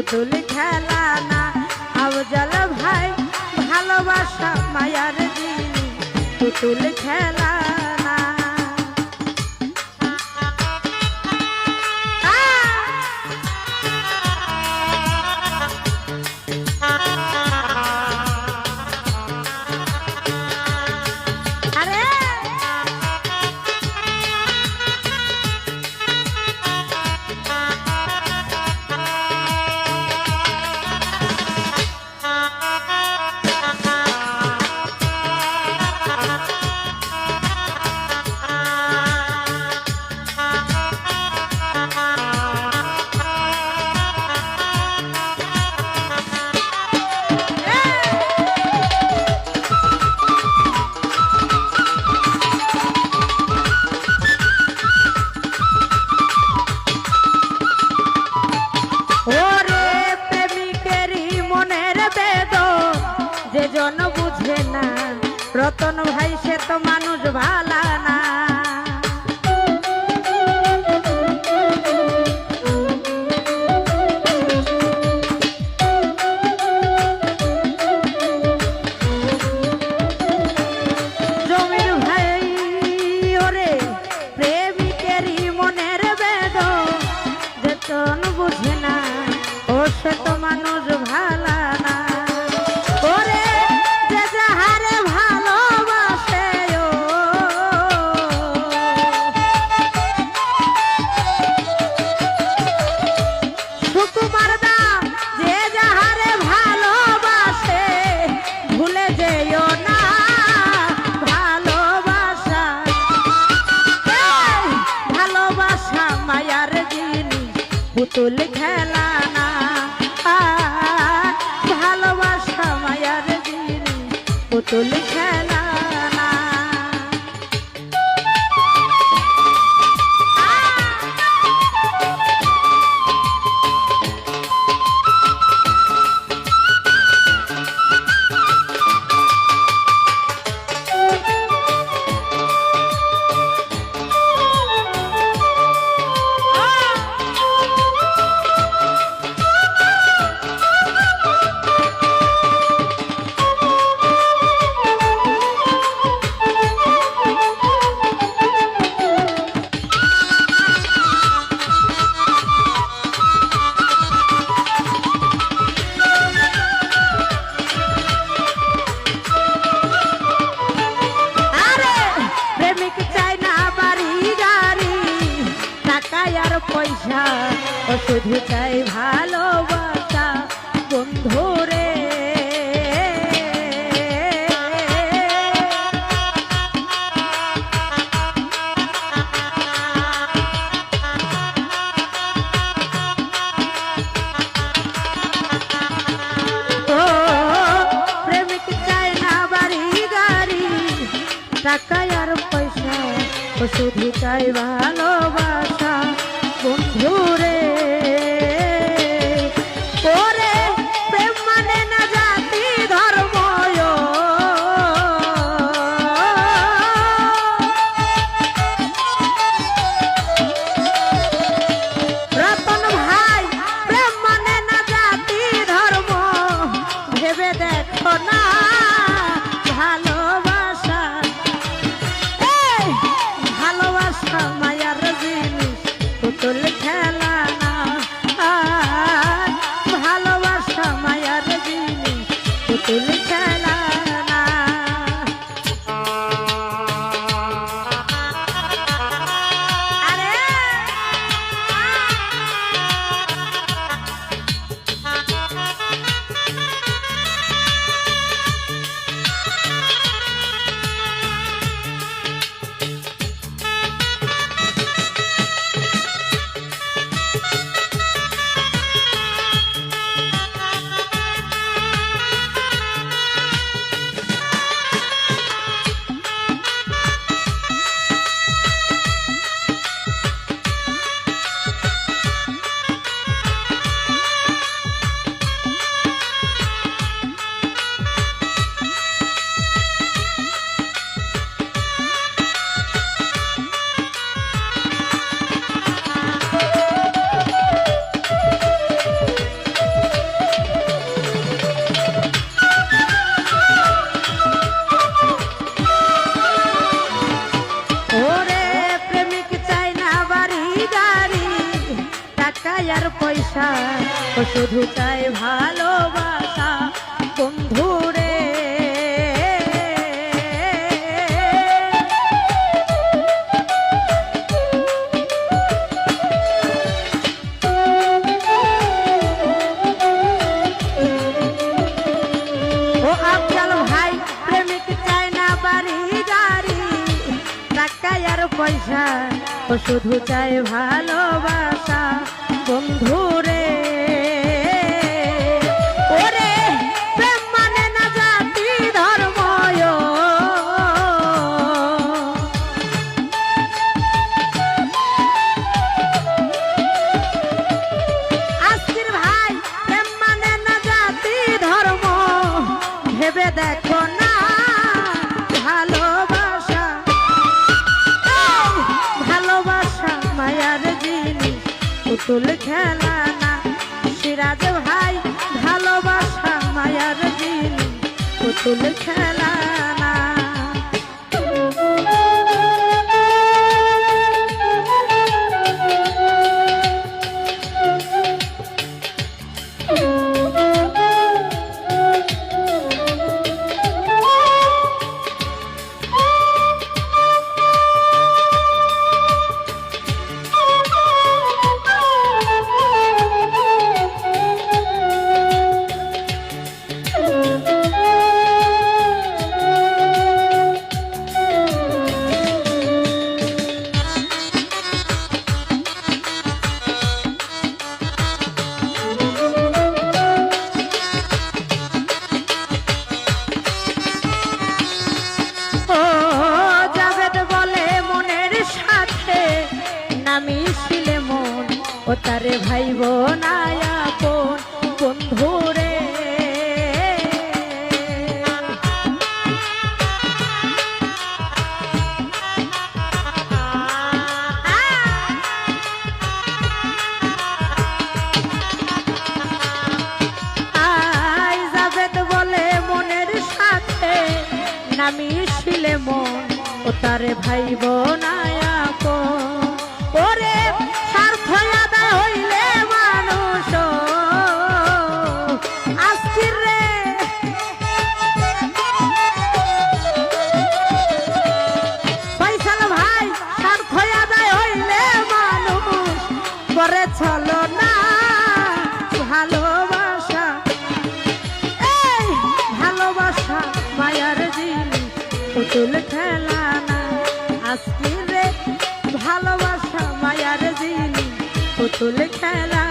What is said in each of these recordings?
পুতুল খেলা না। আফজাল ভাই ভালোবাসা মায়ার জিনিস, পুতুল খেলা না। জন বুঝে না রতন ভাই সে তো মানুষ ভালা না। জমির ভাই ওরে প্রেমিকেরই মনের বেদন, যে জন বুঝে না ও সে তো মানুষ ভালা না। পুতুল খেলা না, ভালোবাসা মায়ার জিনিস, পুতুল খেলা না। পয়সা ও শুধু চাই ভালোবাসা বন্ধুরে। প্রেমিক চাই না বাড়ি গাড়ি, টাকা আর পয়সা ও শুধু চাই ভালোবাসা বন্ধুরে। ওরে প্রেম মানে না জাতি ধর্ম, রতন ভাই প্রেম মানে না জাতি ধর্ম, ভেবে দেখো না ভালোবাসা, ভালোবাসা মায়ার জিনিস, পয়সা ও শুধু চাই ভালোবাসা বন্ধুরে। ও আফজাল ভাই প্রেমিক চাই না বাড়ি গাড়ি টাকা আর পয়সা ও শুধু চাই ভালোবাসা বন্ধুরে। ওরে প্রেম মানে না জাতি ধর্ম, আজকের ভাই প্রেম মানে না জাতি ধর্ম, ভেবে দেখো না ভালোবাসা, ভালোবাসা মায়ার জিনিস পুতুল খেলা না। সিরাজ ভাই ভালোবাসা মায়ার জিনিস পুতুল খেলা না। মিছিলে মন ও তারে ভাইব না আপন বন্ধুরে। আই জাবেদ বলে মনের সাথে না মিছিলে মন ও তারে ভাইব না আপন। ওরে স্বার্থ আদায় হইলে মানুষ আস্তির রে, ফয়সাল ভাই স্বার্থ আদায় হইলে মানুষ করে চলো না ভালোবাসা। এই ভালোবাসা মায়ার জিনিস পুতুল খেলা না। আস্তির রে ভালোবাসা মায়ার জিনিস পুতুল খেলা।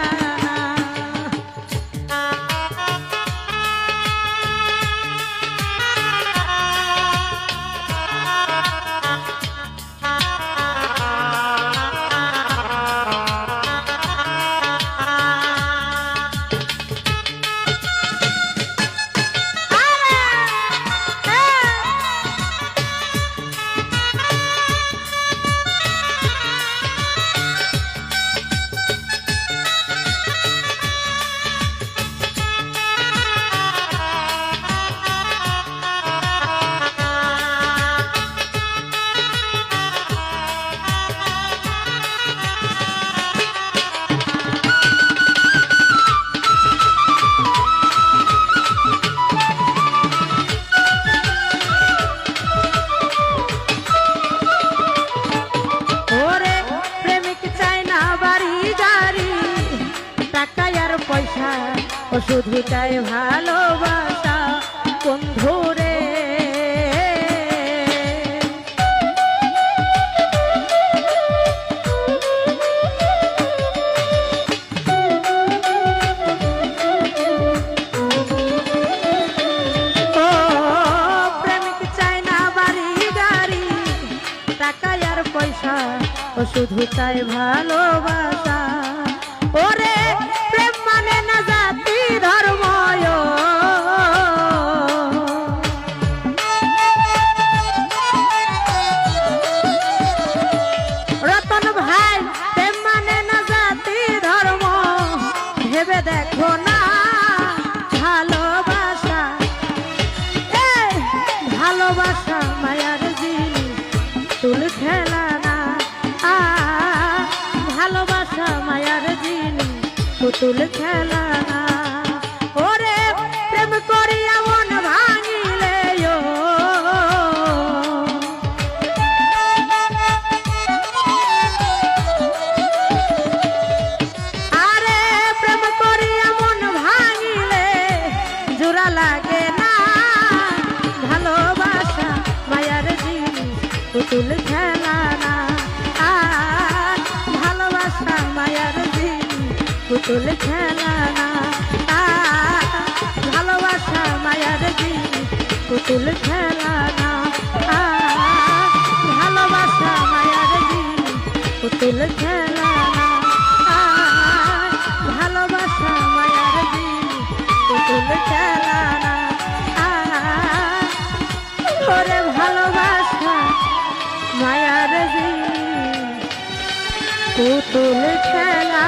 পয়সা ও শুধু চাই ভালোবাসা বন্ধুরে। ও প্রেমিক চাই না বাড়ি গাড়ি টাকা আর পয়সা ও শুধু চাই ভালোবাসা। ওরে প্রেম মানে না জাতি ধর্ম, রতন ভাই প্রেম মানে না জাতি ধর্ম, ভেবে দেখো না ভালোবাসা। ভালোবাসা মায়ার জিনিস তুল খেলা না। ভালোবাসা মায়ার জিনিস পুতুল খেলা না। ওরে প্রেম করিয়া মন ভাঙিলে ও, আরে প্রেম করিয়া মন ভাঙিলে জোড়া লাগে না। ভালোবাসা মায়ার জিনিস পুতুল খেলা না। ভালোবাসা মায়ার জিনিস পুতুল খেলা না। ভালোবাসা মায়ার জিনিস পুতুল খেলা না। ভালোবাসা মায়ার জিনিস পুতুল খেলা না। ভালোবাসা মায়ার জিনিস পুতুল খেলা না। ওরে ভালোবাসা মায়ার জিনিস পুতুল খেলা।